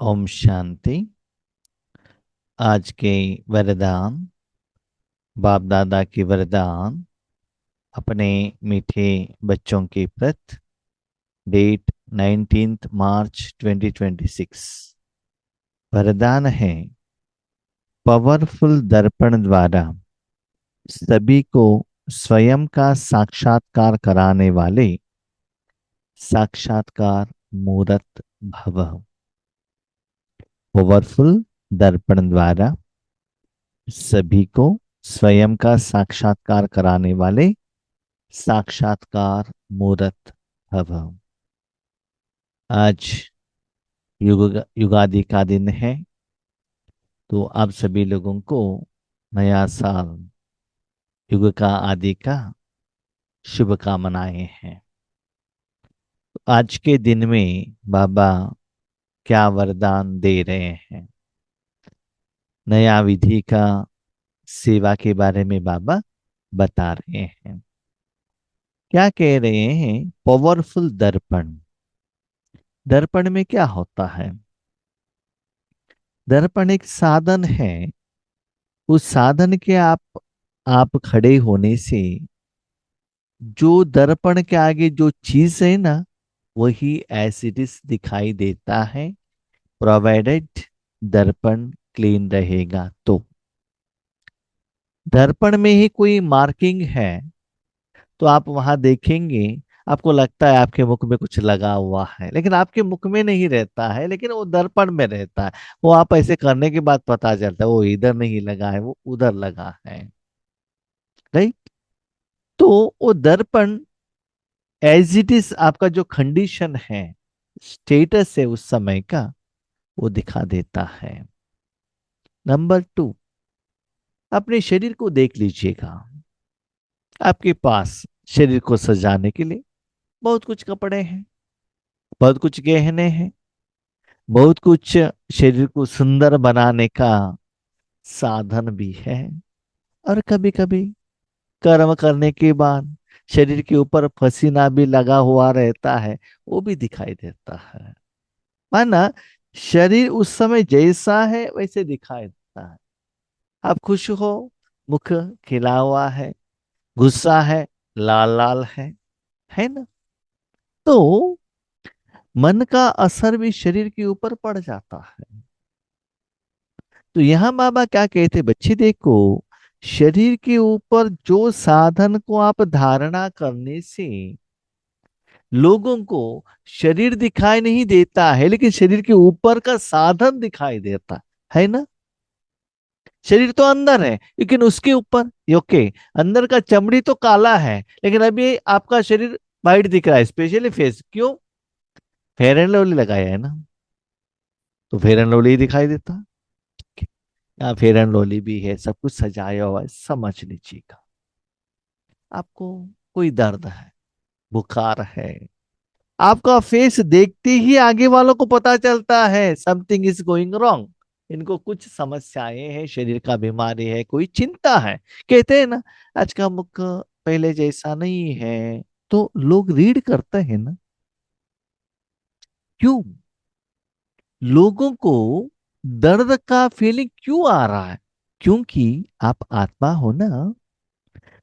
ओम शांति। आज के वरदान, बाप दादा के वरदान अपने मीठे बच्चों के प्रति। डेट 19 मार्च 2026। वरदान है, पावरफुल दर्पण द्वारा सभी को स्वयं का साक्षात्कार कराने वाले साक्षात्कार मूर्त भव। पावरफुल दर्पण द्वारा सभी को स्वयं का साक्षात्कार कराने वाले साक्षात्कार मूर्त भव। आज युगादि का दिन है, तो आप सभी लोगों को नया साल, युग का आदि का शुभकामनाएं हैं। तो आज के दिन में बाबा क्या वरदान दे रहे हैं, नया विधि का सेवा के बारे में बाबा बता रहे हैं। क्या कह रहे हैं? पावरफुल दर्पण। दर्पण में क्या होता है? दर्पण एक साधन है। उस साधन के आप खड़े होने से जो दर्पण के आगे जो चीज है ना, वही एज इट इज दिखाई देता है, प्रोवाइडेड दर्पण क्लीन रहेगा। तो दर्पण में ही कोई मार्किंग है तो आप वहां देखेंगे, आपको लगता है आपके मुख में कुछ लगा हुआ है, लेकिन आपके मुख में नहीं रहता है, लेकिन वो दर्पण में रहता है। वो आप ऐसे करने के बाद पता चलता है वो इधर नहीं लगा है, वो उधर लगा है। राइट? तो वो दर्पण एज इट इज आपका जो कंडीशन है, स्टेटस है उस समय का, वो दिखा देता है। नंबर 2, अपने शरीर को देख लीजिएगा। आपके पास शरीर को सजाने के लिए बहुत कुछ कपड़े हैं, बहुत कुछ गहने हैं, बहुत कुछ शरीर को सुंदर बनाने का साधन भी है। और कभी कभी कर्म करने के बाद शरीर के ऊपर पसीना भी लगा हुआ रहता है, वो भी दिखाई देता है। माना शरीर उस समय जैसा है वैसे दिखाई देता है। आप खुश हो, मुख खिला हुआ है, गुस्सा है, लाल लाल है ना? तो मन का असर भी शरीर के ऊपर पड़ जाता है। तो यहां बाबा क्या कहते, बच्चे देखो, शरीर के ऊपर जो साधन को आप धारणा करने से लोगों को शरीर दिखाई नहीं देता है, लेकिन शरीर के ऊपर का साधन दिखाई देता है ना? शरीर तो अंदर है, लेकिन उसके ऊपर ओके, अंदर का चमड़ी तो काला है, लेकिन अभी आपका शरीर वाइट दिख रहा है, स्पेशली फेस। क्यों? फेयर एंड लवली लगाया है ना, तो फेयर एंड लवली ही दिखाई देता। यहाँ फेयर एंड लवली भी है, सब कुछ सजाया हुआ है, समझ लीजिएगा। आपको कोई दर्द है, बुखार है, आपका फेस देखते ही आगे वालों को पता चलता है समथिंग इज गोइंग रॉन्ग। इनको कुछ समस्याएं हैं, शरीर का बीमारी है, कोई चिंता है। कहते हैं ना, आज का मुख पहले जैसा नहीं है। तो लोग रीड करते हैं ना। क्यों? लोगों को दर्द का फीलिंग क्यों आ रहा है? क्योंकि आप आत्मा हो ना,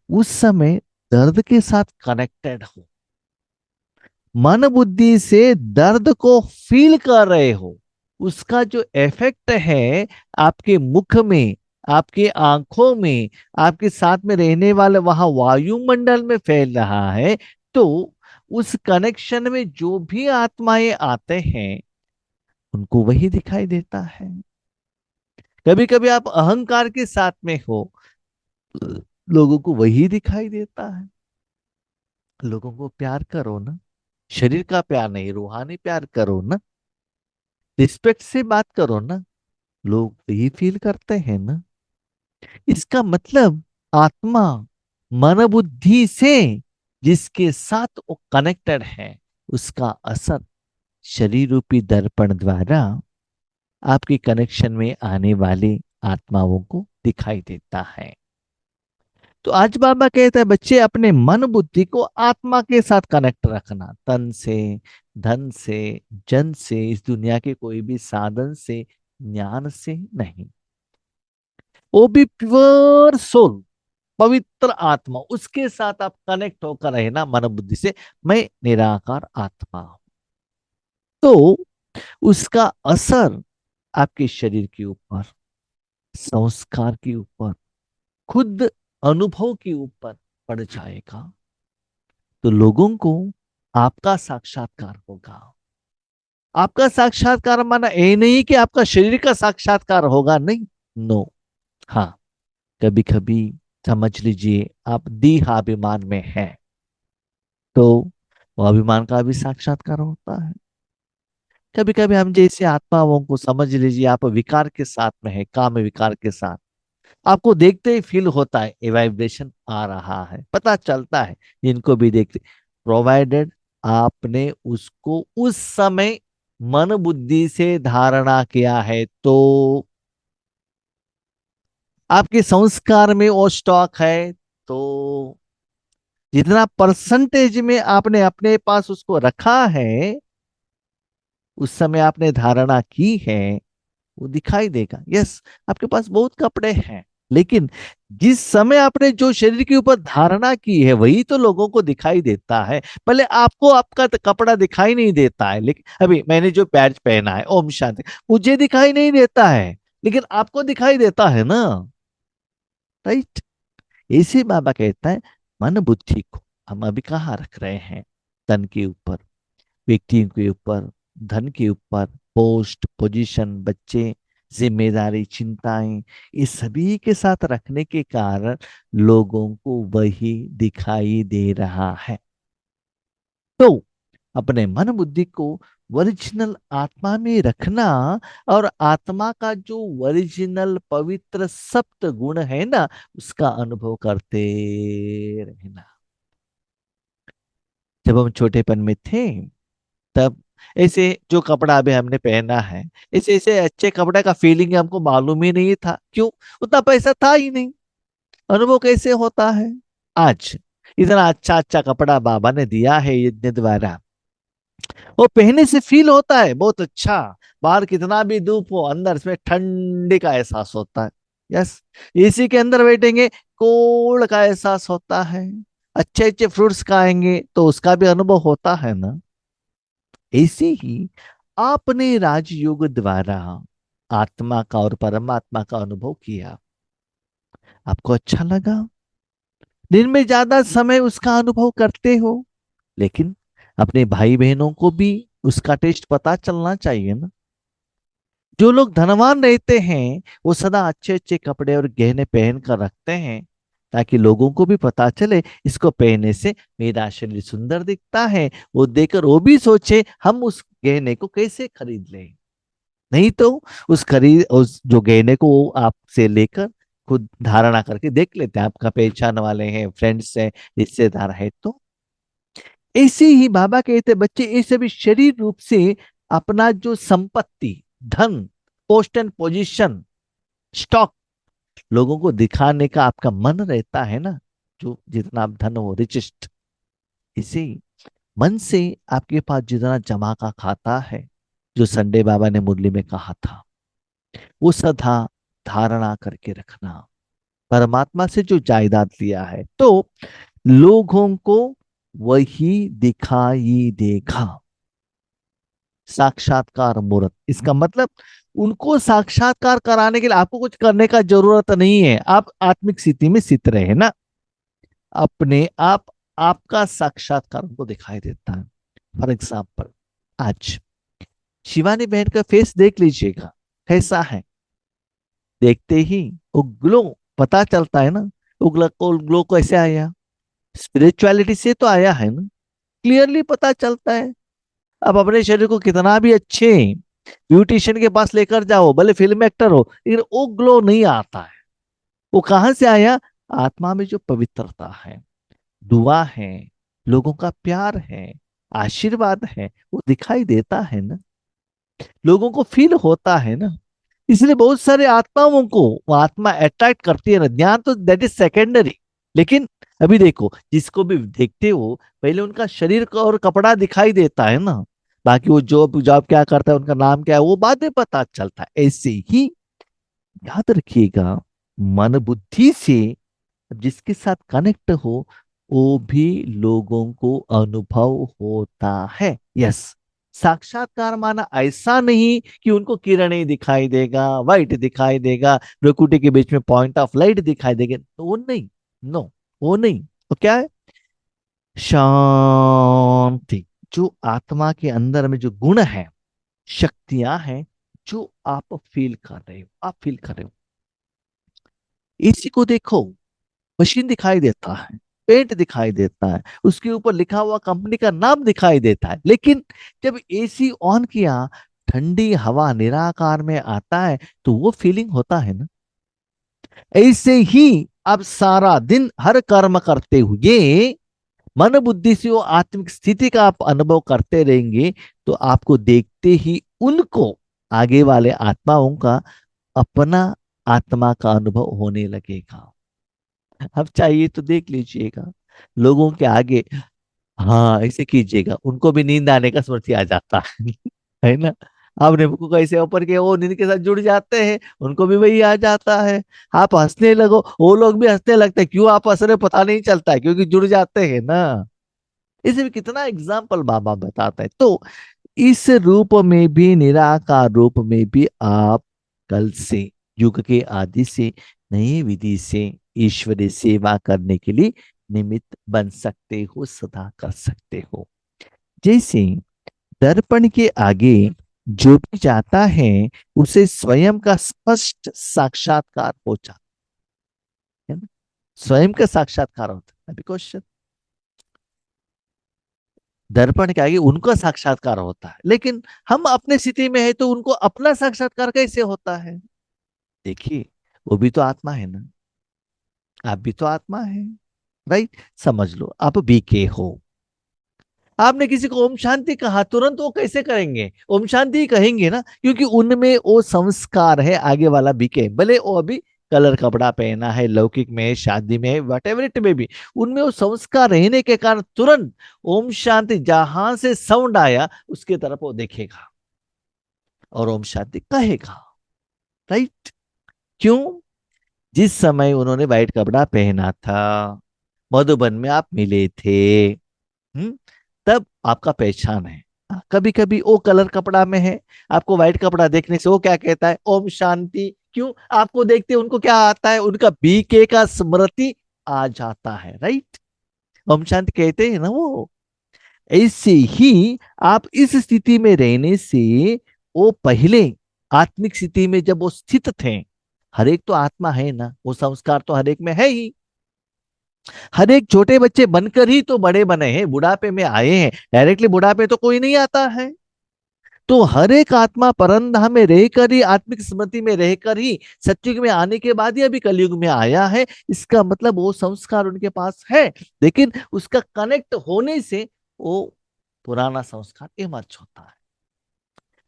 उस समय दर्द के साथ कनेक्टेड हो, मन बुद्धि से दर्द को फील कर रहे हो। उसका जो इफेक्ट है आपके मुख में, आपके आंखों में, आपके साथ में रहने वाले वहां वायुमंडल में फैल रहा है। तो उस कनेक्शन में जो भी आत्माएं आते हैं, उनको वही दिखाई देता है। कभी कभी आप अहंकार के साथ में हो, लोगों को वही दिखाई देता है। लोगों को प्यार करो ना, शरीर का प्यार नहीं, रूहानी प्यार करो ना, रिस्पेक्ट से बात करो ना, लोग यही फील करते हैं ना। इसका मतलब आत्मा मन बुद्धि से जिसके साथ वो कनेक्टेड है, उसका असर शरीर रूपी दर्पण द्वारा आपके कनेक्शन में आने वाली आत्माओं को दिखाई देता है। तो आज बाबा कहता है, बच्चे अपने मन बुद्धि को आत्मा के साथ कनेक्ट रखना, तन से, धन से, जन से, इस दुनिया के कोई भी साधन से, ज्ञान से नहीं। वो भी प्योर सोल, पवित्र आत्मा, उसके साथ आप कनेक्ट होकर रहे ना मन बुद्धि से, मैं निराकार आत्मा हूं, तो उसका असर आपके शरीर के ऊपर, संस्कार के ऊपर, खुद अनुभव के ऊपर पड़ जाएगा। तो लोगों को आपका साक्षात्कार होगा। आपका साक्षात्कार माना ये नहीं कि आपका शरीर का साक्षात्कार होगा, नहीं, नो। हाँ, कभी कभी समझ लीजिए आप देहाभिमान में हैं, तो वो अभिमान का भी साक्षात्कार होता है। कभी कभी हम जैसे आत्माओं को समझ लीजिए, आप विकार के साथ में है, काम विकार के साथ, आपको देखते ही फील होता है ये वाइब्रेशन आ रहा है, पता चलता है, जिनको भी देखते, प्रोवाइडेड आपने उसको उस समय मन बुद्धि से धारणा किया है, तो आपके संस्कार में वो स्टॉक है, तो जितना परसेंटेज में आपने अपने पास उसको रखा है, उस समय आपने धारणा की है, वो दिखाई देगा। यस, आपके पास बहुत कपड़े हैं, लेकिन जिस समय आपने जो शरीर के ऊपर धारणा की है वही तो लोगों को दिखाई देता है। भले आपको आपका तो कपड़ा दिखाई नहीं देता है, लेकिन अभी मैंने जो पैच पहना है, ओम शांति, मुझे दिखाई नहीं देता है, लेकिन आपको दिखाई देता है ना, राइट। इसी बाबा कहता है, मन बुद्धि को हम अभी कहाँ रख रहे हैं? तन के ऊपर, व्यक्तियों के ऊपर, धन के ऊपर, पोस्ट पोजीशन, बच्चे, जिम्मेदारी, चिंताएं, ये सभी के साथ रखने के कारण लोगों को वही दिखाई दे रहा है। तो अपने मन बुद्धि को ओरिजिनल आत्मा में रखना, और आत्मा का जो ओरिजिनल पवित्र सप्त गुण है ना, उसका अनुभव करते रहना। जब हम छोटेपन में थे, तब ऐसे जो कपड़ा अभी हमने पहना है, ऐसे ऐसे अच्छे कपड़े का फीलिंग हमको मालूम ही नहीं था। क्यों? उतना पैसा था ही नहीं। अनुभव कैसे होता है? आज इतना अच्छा अच्छा कपड़ा बाबा ने दिया है यज्ञ द्वारा, वो पहने से फील होता है बहुत अच्छा। बाहर कितना भी धूप हो, अंदर इसमें ठंडी का एहसास होता है। यस, एसी के अंदर बैठेंगे, कोल्ड का एहसास होता है। अच्छे अच्छे फ्रूट्स खाएंगे तो उसका भी अनुभव होता है ना। ऐसे ही आपने राजयोग द्वारा आत्मा का और परमात्मा का अनुभव किया, आपको अच्छा लगा, दिन में ज्यादा समय उसका अनुभव करते हो, लेकिन अपने भाई बहनों को भी उसका टेस्ट पता चलना चाहिए ना। जो लोग धनवान रहते हैं वो सदा अच्छे अच्छे कपड़े और गहने पहन कर रखते हैं, ताकि लोगों को भी पता चले इसको पहनने से मेरा शरीर सुंदर दिखता है, वो देखकर वो भी सोचे हम उस गहने को कैसे खरीद लें। नहीं तो उस जो गहने को वो आपसे लेकर खुद धारणा करके देख लेते हैं, आपका पहचान वाले हैं, फ्रेंड्स हैं, रिश्तेदार है, तो ऐसे ही बाबा कहते बच्चे ऐसे भी शरीर रूप से अपना जो संपत्ति, धन, पोस्ट एंड पोजीशन, स्टॉक, लोगों को दिखाने का आपका मन रहता है ना, जो जितना आप धन हो, रिचेस्ट, इसे मन से आपके पास जितना जमा का खाता है, जो संडे बाबा ने मुरली में कहा था, वो सदा धारणा करके रखना। परमात्मा से जो जायदाद लिया है, तो लोगों को वही दिखाई देगा। साक्षात्कार मूर्त, इसका मतलब उनको साक्षात्कार कराने के लिए आपको कुछ करने का जरूरत नहीं है, आप आत्मिक स्थिति में स्थित रहे ना, अपने आप आपका साक्षात्कार उनको दिखाई देता है। फॉर एग्जाम्पल, आज शिवानी बहन का फेस देख लीजिएगा, कैसा है? देखते ही वो ग्लो पता चलता है ना। वो ग्लो कैसे आया? स्पिरिचुअलिटी से तो आया है ना, क्लियरली पता चलता है। अब अपने शरीर को कितना भी अच्छे ब्यूटिशियन के पास लेकर जाओ, भले फिल्म एक्टर हो, लेकिन वो ग्लो नहीं आता है। वो कहां से आया? आत्मा में जो पवित्रता है, दुआ है, लोगों का प्यार है, आशीर्वाद है, वो दिखाई देता है ना, लोगों को फील होता है ना। इसलिए बहुत सारे आत्माओं को वो आत्मा अट्रैक्ट करती है ना। ज्ञान तो दैट इज सेकेंडरी, लेकिन अभी देखो जिसको भी देखते हो, पहले उनका शरीर का और कपड़ा दिखाई देता है ना, बाकी वो जॉब जॉब क्या करता है, उनका नाम क्या है, वो बाद में पता चलता है। ऐसे ही याद रखिएगा, मन बुद्धि से जिसके साथ कनेक्ट हो, वो भी लोगों को अनुभव होता है। यस, साक्षात्कार माना ऐसा नहीं कि उनको किरण ही दिखाई देगा, वाइट दिखाई देगा, प्रकृति के बीच में पॉइंट ऑफ लाइट दिखाई देगा, तो वो नहीं। नो, वो नहीं। तो क्या है? शांति। जो आत्मा के अंदर में जो गुण है, शक्तियां हैं, जो आप फील कर रहे हो, आप फील कर रहे हो। इसी को देखो, मशीन दिखाई देता है, पेंट दिखाई देता है, उसके ऊपर लिखा हुआ कंपनी का नाम दिखाई देता है, लेकिन जब एसी ऑन किया, ठंडी हवा निराकार में आता है, तो वो फीलिंग होता है ना। ऐसे ही आप सारा दिन हर कर्म करते हुए मन बुद्धि से वो आत्मिक स्थिति का आप अनुभव करते रहेंगे, तो आपको देखते ही उनको, आगे वाले आत्माओं का, अपना आत्मा का अनुभव होने लगेगा। अब चाहिए तो देख लीजिएगा, लोगों के आगे, हाँ ऐसे कीजिएगा, उनको भी नींद आने का स्मृति आ जाता है है ना। आपने बुक को ऐसे ऊपर किया, वो नींद के साथ जुड़ जाते हैं, उनको भी वही आ जाता है। आप हंसने लगो, वो लोग भी हंसने लगते हैं। क्यों आप हंस रहे हो, पता नहीं चलता है, क्योंकि जुड़ जाते हैं ना। इसे भी कितना एग्जाम्पल बाबा बताता है। तो इस रूप में भी, निराकार रूप में भी, आप कल से, युग के आदि से, नई विधि से ईश्वरीय सेवा करने के लिए निमित्त बन सकते हो, सदा कर सकते हो। जैसे दर्पण के आगे जो भी जाता है, उसे स्वयं का स्पष्ट साक्षात्कार हो जाता है ना। स्वयं का साक्षात्कार होता है। अभी क्वेश्चन, दर्पण के आगे उनका साक्षात्कार होता है, लेकिन हम अपने स्थिति में है, तो उनको अपना साक्षात्कार कैसे होता है? देखिए, वो भी तो आत्मा है ना, आप भी तो आत्मा है। राइट? समझ लो, आप बीके हो। आपने किसी को ओम शांति कहा, तुरंत वो कैसे करेंगे? ओम शांति ही कहेंगे ना, क्योंकि उनमें वो संस्कार है। आगे वाला बीके, भले वो अभी कलर कपड़ा पहना है, लौकिक में, शादी में, वट एवर इट में भी, उनमें वो संस्कार रहने के कारण तुरंत ओम शांति, जहां से साउंड आया उसके तरफ वो देखेगा और ओम शांति कहेगा। राइट? क्यों? जिस समय उन्होंने व्हाइट कपड़ा पहना था, मधुबन में आप मिले थे, तब आपका पहचान है। कभी कभी वो कलर कपड़ा में है, आपको व्हाइट कपड़ा देखने से वो क्या कहता है? ओम शांति। क्यों? आपको देखते उनको क्या आता है? उनका बीके का स्मृति आ जाता है। राइट? ओम शांति कहते हैं ना वो। ऐसे ही आप इस स्थिति में रहने से, वो पहले आत्मिक स्थिति में जब वो स्थित थे, हर एक तो आत्मा है ना, वो संस्कार तो हर एक में है ही। हर एक छोटे बच्चे बनकर ही तो बड़े बने हैं, बुढ़ापे में आए हैं, डायरेक्टली बुढ़ापे तो कोई नहीं आता है। तो हर एक आत्मा परमधाम में रहकर ही, आत्मिक स्मृति में रहकर ही, सतयुग में आने के बाद ही अभी कलयुग में आया है। इसका मतलब वो संस्कार उनके पास है, लेकिन उसका कनेक्ट होने से वो पुराना संस्कार इमर्ज होता है।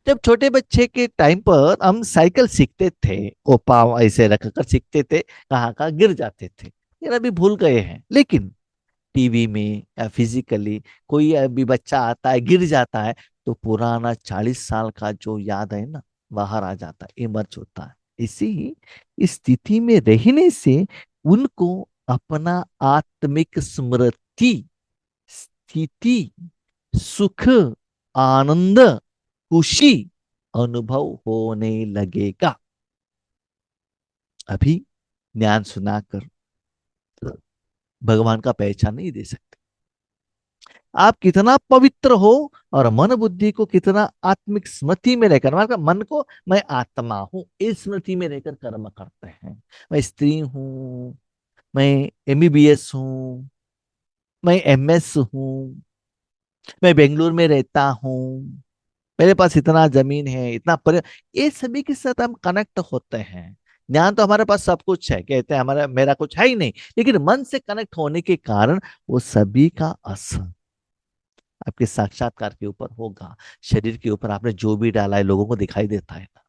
जब छोटे बच्चे के टाइम पर हम साइकिल सीखते थे, वो पाँव ऐसे रखकर सीखते थे, कहाँ कहाँ गिर जाते थे, ये अभी भूल गए हैं। लेकिन टीवी में या फिजिकली कोई अभी बच्चा आता है, गिर जाता है, तो पुराना 40 साल का जो याद है ना, बाहर आ जाता है, इमर्ज होता है। इसी इस स्थिति में रहने से उनको अपना आत्मिक स्मृति, स्थिति, सुख, आनंद, खुशी अनुभव होने लगेगा। अभी ज्ञान सुनाकर भगवान का पहचान नहीं दे सकते। आप कितना पवित्र हो, और मन बुद्धि को कितना आत्मिक स्मृति में रहकर, मतलब मन को मैं आत्मा हूं इस स्मृति में रहकर कर्म करते हैं। मैं स्त्री हूं, मैं एमबीबीएस हूं, मैं एमएस हूं, मैं बेंगलुरु में रहता हूं, मेरे पास इतना जमीन है, इतना पर, ये सभी के साथ हम कनेक्ट होते हैं। ज्ञान तो हमारे पास सब कुछ है, कहते हैं हमारा मेरा कुछ है ही नहीं, लेकिन मन से कनेक्ट होने के कारण वो सभी का असर आपके साक्षात्कार के ऊपर होगा। शरीर के ऊपर आपने जो भी डाला है, लोगों को दिखाई देता है ना।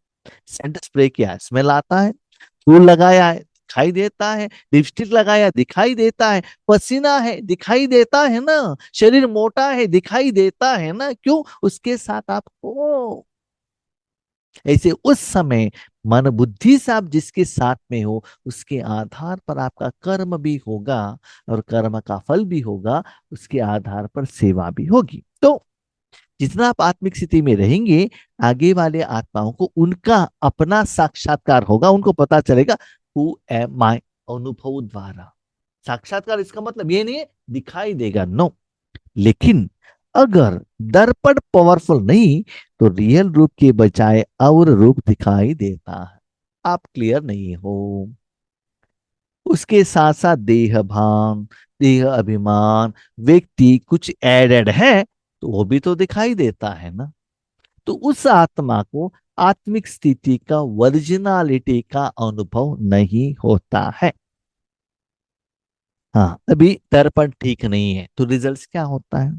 सेंट स्प्रे किया है, स्मेल आता है। फूल लगाया है, दिखाई देता है, लिपस्टिक लगाया दिखाई देता है, पसीना है दिखाई देता है ना, शरीर मोटा है दिखाई देता है ना, क्यों? उसके साथ आप हो। ऐसे उस समय मन बुद्धि से आप जिसके साथ में हो, उसके आधार पर आपका कर्म भी होगा, और कर्म का फल भी होगा, उसके आधार पर सेवा भी होगी। तो जितना आप आत्मिक स्थिति में रहेंगे, आगे वाले आत्माओं को उनका अपना साक्षात्कार होगा, उनको पता चलेगा हु एम आई, अनुभव द्वारा। साक्षात्कार इसका मतलब ये नहीं है दिखाई देगा, नो। लेकिन अगर दर्पण पावरफुल नहीं, तो रियल रूप के बजाय और रूप दिखाई देता है। आप क्लियर नहीं हो। उसके साथ साथ देह भान, देह अभिमान, व्यक्ति कुछ एडेड है, तो वो भी तो दिखाई देता है ना। तो उस आत्मा को आत्मिक स्थिति का, वर्जिनालिटी का अनुभव नहीं होता है। हाँ, अभी दर्पण ठीक नहीं है, तो रिजल्ट क्या होता है?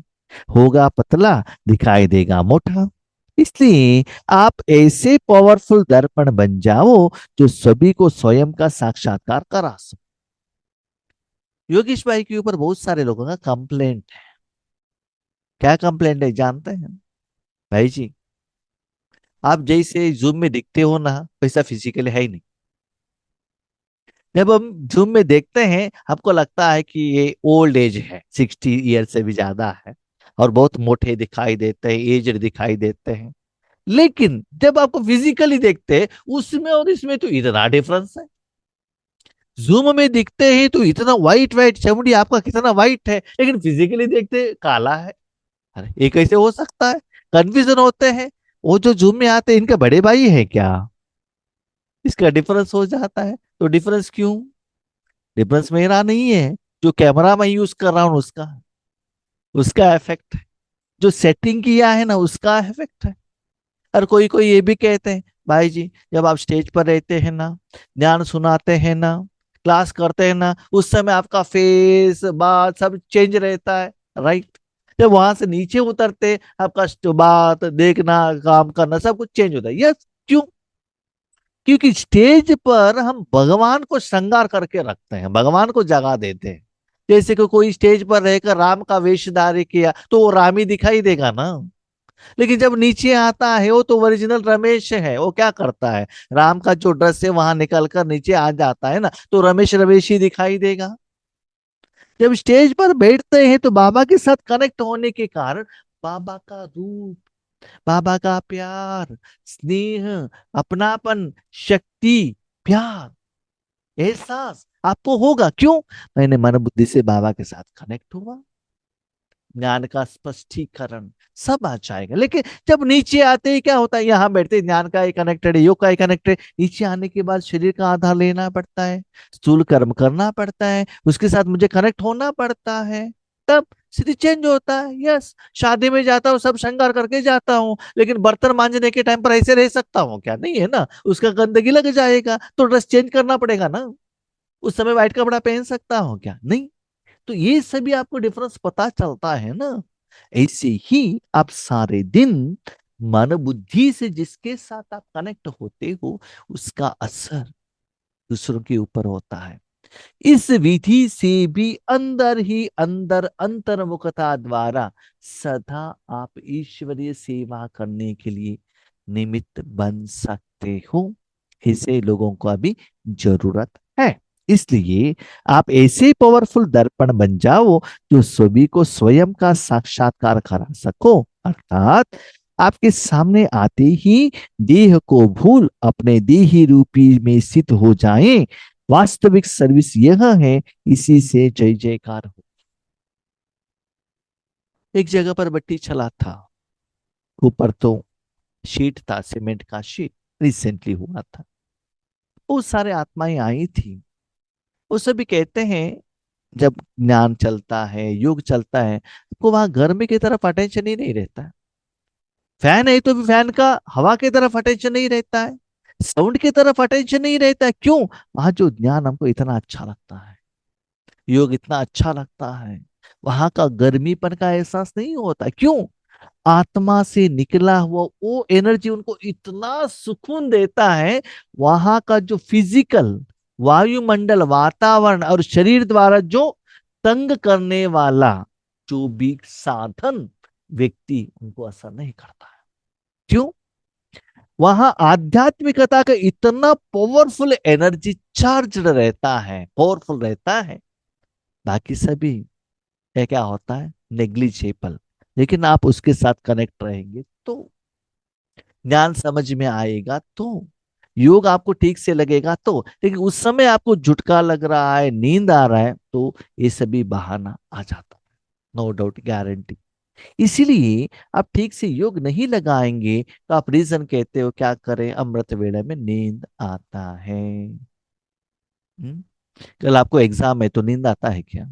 होगा पतला, दिखाई देगा मोटा। इसलिए आप ऐसे पावरफुल दर्पण बन जाओ जो सभी को स्वयं का साक्षात्कार करा सको। योगेश भाई के ऊपर बहुत सारे लोगों का कंप्लेंट है। क्या कंप्लेंट है जानते हैं भाई जी? आप जैसे जूम में दिखते हो ना, वैसा फिजिकली है ही नहीं। जब हम जूम में देखते हैं, हमको लगता है कि ये ओल्ड एज है, 60 ईयर से भी ज्यादा है, और बहुत मोटे दिखाई देते हैं, एजड दिखाई देते हैं। लेकिन जब आपको फिजिकली देखते हैं, उसमें और इसमें तो इतना डिफरेंस है। जूम में दिखते हैं तो इतना वाइट वाइट, चमड़ी आपका कितना वाइट है, लेकिन फिजिकली देखते काला है। अरे ये कैसे हो सकता है? कंफ्यूजन होते हैं। वो जो जूम में आते हैं, इनके बड़े भाई है क्या? इसका डिफरेंस हो जाता है। तो डिफरेंस क्यों? डिफरेंस मेरा नहीं है, जो कैमरा मैं यूज कर रहा हूं उसका, उसका इफेक्ट है। जो सेटिंग किया है ना, उसका इफेक्ट है। और कोई कोई ये भी कहते हैं, भाई जी जब आप स्टेज पर रहते हैं ना, ज्ञान सुनाते हैं ना, क्लास करते हैं ना, उस समय आपका फेस बात सब चेंज रहता है, राइट? जब वहां से नीचे उतरते, आपका बात देखना, काम करना, सब कुछ चेंज होता है। यस, क्यों? क्योंकि स्टेज पर हम भगवान को श्रृंगार करके रखते हैं, भगवान को जगा देते हैं। जैसे कि कोई स्टेज पर रहकर राम का वेशधारी किया, तो वो राम ही दिखाई देगा ना। लेकिन जब नीचे आता है, वो तो ओरिजिनल रमेश है। वो क्या करता है? राम का जो ड्रेस है वहां निकल कर नीचे आ जाता है ना, तो रमेश रमेश ही दिखाई देगा। जब स्टेज पर बैठते हैं, तो बाबा के साथ कनेक्ट होने के कारण बाबा का रूप, बाबा का प्यार, स्नेह, अपनापन, शक्ति, प्यार, एहसास आपको होगा। क्यों? मैंने मन बुद्धि से बाबा के साथ कनेक्ट हुआ। ज्ञान का स्पष्टीकरण सब आ जाएगा। लेकिन जब नीचे आते ही क्या होता है? यहाँ बैठते ज्ञान का ही कनेक्टेड है, योग का ही कनेक्टेड है। नीचे आने के बाद शरीर का आधार लेना पड़ता है, स्थूल कर्म करना पड़ता है, उसके साथ मुझे कनेक्ट होना पड़ता है, तब स्थिति चेंज होता है। यस, शादी में जाता हूँ, सब श्रृंगार करके जाता हूँ, लेकिन बर्तन मांजने के टाइम पर ऐसे रह सकता हूँ क्या? नहीं है ना, उसका गंदगी लग जाएगा, तो ड्रेस चेंज करना पड़ेगा ना। उस समय व्हाइट कपड़ा पहन सकता हूँ क्या? नहीं। तो ये सभी आपको डिफरेंस पता चलता है ना। ऐसे ही आप सारे दिन मन बुद्धि से जिसके साथ आप कनेक्ट होते हो, उसका असर दूसरों के ऊपर होता है। इस विधि से भी अंदर ही अंदर अंतर्मुखता द्वारा सदा आप ईश्वरीय सेवा करने के लिए निमित्त बन सकते हो। ऐसे लोगों को अभी जरूरत है। इसलिए आप ऐसे पावरफुल दर्पण बन जाओ जो सभी को स्वयं का साक्षात्कार करा सको। अर्थात आपके सामने आते ही देह को भूल अपने देही रूपी में स्थित हो जाएं। वास्तविक सर्विस यह है, इसी से जय जयकार हो। एक जगह पर भट्टी चला था, ऊपर तो शीट था, सीमेंट का शीट, रिसेंटली हुआ था। बहुत सारे आत्माएं आई थी। वो सभी कहते हैं, जब ज्ञान चलता है, युग चलता है, आपको वहां गर्मी की तरफ अटेंशन ही नहीं रहता है। फैन है तो भी फैन का हवा की तरफ अटेंशन नहीं रहता है, साउंड की तरफ अटेंशन नहीं रहता है। क्यों? वहां जो ज्ञान हमको इतना अच्छा लगता है, योग इतना अच्छा लगता है, वहां का गर्मीपन का एहसास नहीं होता। क्यों? आत्मा से निकला हुआ वो एनर्जी उनको इतना सुकून देता है। वहां का जो फिजिकल वायुमंडल, वातावरण और शरीर द्वारा जो तंग करने वाला जो भी साधन व्यक्ति उनको असर नहीं करता है। क्यों? वहां आध्यात्मिकता का इतना पावरफुल एनर्जी चार्ज रहता है, पावरफुल रहता है। बाकी सभी ये क्या होता है, नेग्लिजिबल। लेकिन आप उसके साथ कनेक्ट रहेंगे तो ज्ञान समझ में आएगा, तो योग आपको ठीक से लगेगा तो। लेकिन उस समय आपको झुटका लग रहा है, नींद आ रहा है, तो ये सभी बहाना आ जाता है। No doubt, guarantee. इसीलिए आप ठीक से योग नहीं लगाएंगे तो आप रीजन कहते हो क्या करें, अमृत वेले में नींद आता है। हम्म? कल आपको एग्जाम है तो नींद आता है क्या?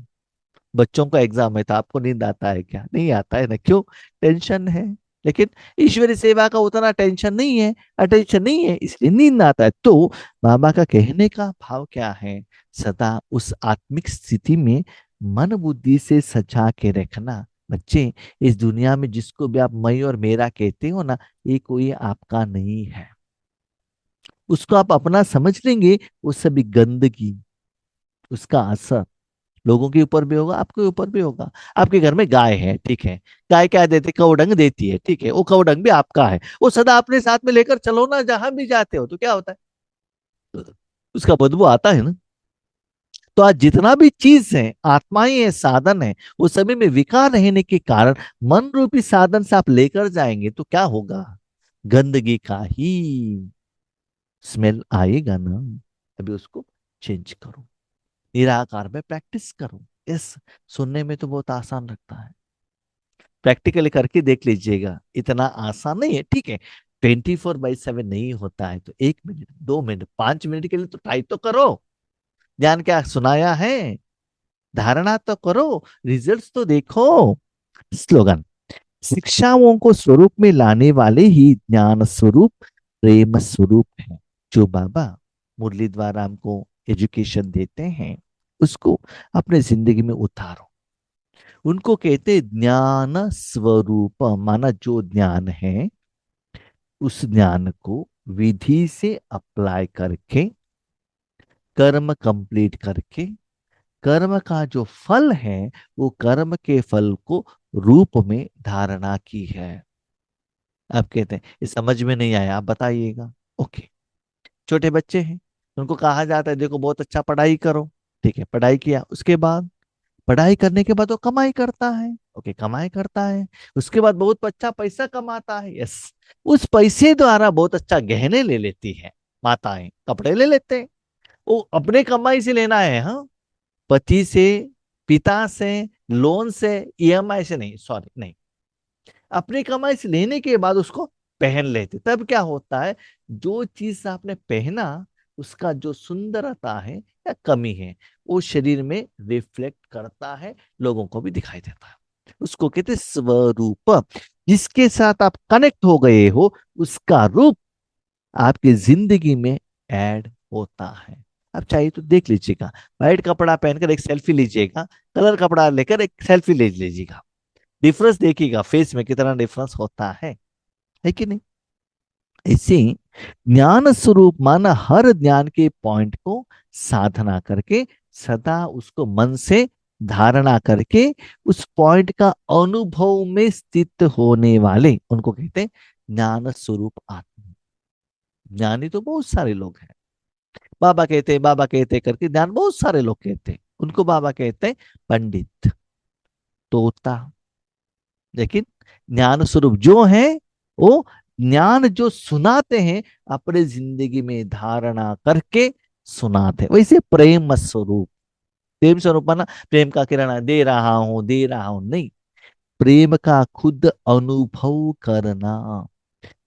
बच्चों का एग्जाम है तो आपको नींद आता है क्या? नहीं आता है ना, क्यों? टेंशन है। लेकिन ईश्वरी सेवा का उतना टेंशन नहीं है, अटेंशन नहीं है, इसलिए नींद आता है। तो बाबा का कहने का भाव क्या है, सदा उस आत्मिक स्थिति में मन बुद्धि से सजा के रखना। बच्चे, इस दुनिया में जिसको भी आप मैं और मेरा कहते हो ना, ये कोई आपका नहीं है। उसको आप अपना समझ लेंगे, वो सभी गंदगी, उसका असर लोगों के ऊपर भी होगा, आपके ऊपर भी होगा। आपके घर में गाय है, ठीक है, गाय क्या देती, कौडंग देती है, ठीक है, वो कौडंग भी आपका है, वो सदा अपने साथ में लेकर चलो ना, जहां भी जाते हो तो क्या होता है, उसका बदबू आता है ना। तो आज जितना भी चीज है, आत्माएं है, साधन है, वो सभी में विकार रहने के कारण मन रूपी साधन से आप लेकर जाएंगे तो क्या होगा, गंदगी का ही स्मेल आएगा ना। अभी उसको चेंज करो, निराकार में प्रैक्टिस करो। यस, सुनने में तो बहुत आसान लगता है, प्रैक्टिकली करके देख लीजिएगा, इतना आसान नहीं है, ठीक है। 24/7 नहीं होता है तो 1 मिनट, 2 मिनट, 5 मिनट के लिए तो ट्राई तो करो। ज्ञान क्या सुनाया है, धारणा तो करो, रिजल्ट्स तो देखो। स्लोगन, शिक्षाओं को स्वरूप में लाने वाले ही ज्ञान स्वरूप प्रेम स्वरूप है। जो बाबा मुरली द्वारा हमको एजुकेशन देते हैं, उसको अपने जिंदगी में उतारो। उनको कहते ज्ञान स्वरूप, माना जो ज्ञान है उस ज्ञान को विधि से अप्लाई करके, कर्म कंप्लीट करके, कर्म का जो फल है वो कर्म के फल को रूप में धारणा की है। आप कहते हैं ये समझ में नहीं आया, आप बताइएगा। ओके, छोटे बच्चे हैं, उनको कहा जाता है देखो बहुत अच्छा पढ़ाई करो, ठीक है, पढ़ाई किया, उसके बाद पढ़ाई करने के बाद वो कमाई करता है, ओके, कमाई करता है, उसके बाद बहुत अच्छा पैसा कमाता है, यस, उस पैसे द्वारा बहुत अच्छा गहने ले लेती है माताएं, कपड़े ले लेते हैं। वो अपने कमाई से लेना है, हाँ, पति से, पिता से, लोन से, ईएमआई से नहीं, सॉरी नहीं, अपनी कमाई से लेने के बाद उसको पहन लेते। तब क्या होता है, जो चीज आपने पहना उसका जो सुंदरता है या कमी है, वो शरीर में रिफ्लेक्ट करता है, लोगों को भी दिखाई देता है। उसको कहते हैं स्वरूप। जिसके साथ आप कनेक्ट हो गए हो उसका रूप आपकी जिंदगी में ऐड होता है। आप चाहिए तो देख लीजिएगा, व्हाइट कपड़ा पहनकर एक सेल्फी लीजिएगा, कलर कपड़ा लेकर एक सेल्फी ले लीजिएगा, डिफरेंस देखिएगा फेस में कितना डिफरेंस होता है कि नहीं? इसे ज्ञान स्वरूप माना हर ज्ञान के पॉइंट को साधना करके, सदा उसको मन से धारणा करके, उस पॉइंट का अनुभव में स्थित होने वाले, उनको कहते हैं ज्ञान स्वरूप आत्मा। ज्ञानी तो बहुत सारे लोग हैं, बाबा कहते करके ज्ञान बहुत सारे लोग कहते हैं, उनको बाबा कहते हैं पंडित, तोता। लेकिन ज्ञान स्वरूप जो है, वो ज्ञान जो सुनाते हैं अपने जिंदगी में धारणा करके सुनाते हैं। वैसे प्रेम स्वरूप, प्रेम स्वरूप माना प्रेम का किरण दे रहा हूं नहीं, प्रेम का खुद अनुभव करना,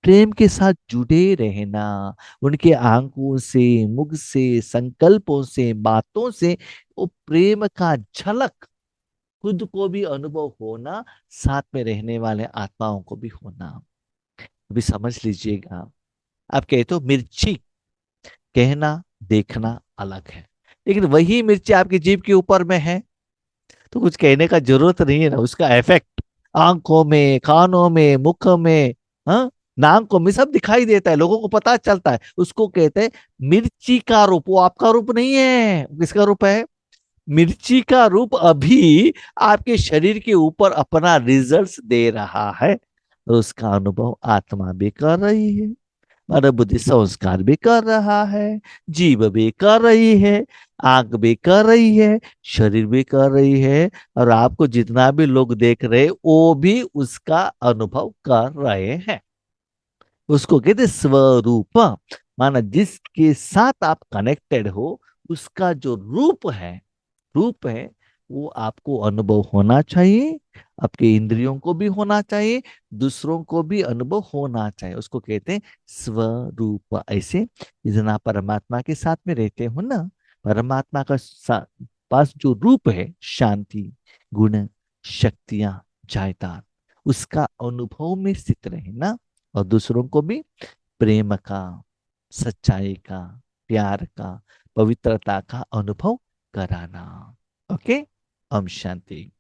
प्रेम के साथ जुड़े रहना, उनके आंखों से, मुख से, संकल्पों से, बातों से वो प्रेम का झलक खुद को भी अनुभव होना, साथ में रहने वाले आत्माओं को भी होना। अभी समझ लीजिएगा, आप कहते हो मिर्ची, कहना देखना अलग है, लेकिन वही मिर्ची आपकी जीभ के ऊपर में है तो कुछ कहने का जरूरत नहीं है ना, उसका इफेक्ट आंखों में, कानों में, मुख में, हाँ, नाक को में सब दिखाई देता है, लोगों को पता चलता है, उसको कहते हैं मिर्ची का रूप। वो आपका रूप नहीं है, किसका रूप है? मिर्ची का रूप अभी आपके शरीर के ऊपर अपना रिजल्ट्स दे रहा है, तो उसका अनुभव आत्मा भी कर रही है, मन बुद्धि संस्कार भी कर रहा है, जीव भी कर रही है, आंख भी कर रही है, शरीर भी कर रही है, और आपको जितना भी लोग देख रहे हैं, वो भी उसका अनुभव कर रहे हैं। उसको कहते हैं स्वरूप। माना जिसके साथ आप कनेक्टेड हो, उसका जो रूप है वो आपको अनुभव होना चाहिए, आपके इंद्रियों को भी होना चाहिए, दूसरों को भी अनुभव होना चाहिए। उसको कहते हैं स्वरूप। ऐसे जितना परमात्मा के साथ में रहते हो ना, परमात्मा का पास जो रूप है, शांति, गुण, शक्तियां, जायदाद, उसका अनुभव में स्थित रहे ना, और दूसरों को भी प्रेम का, सच्चाई का, प्यार का, पवित्रता का अनुभव कराना। ओके। ओम शांति।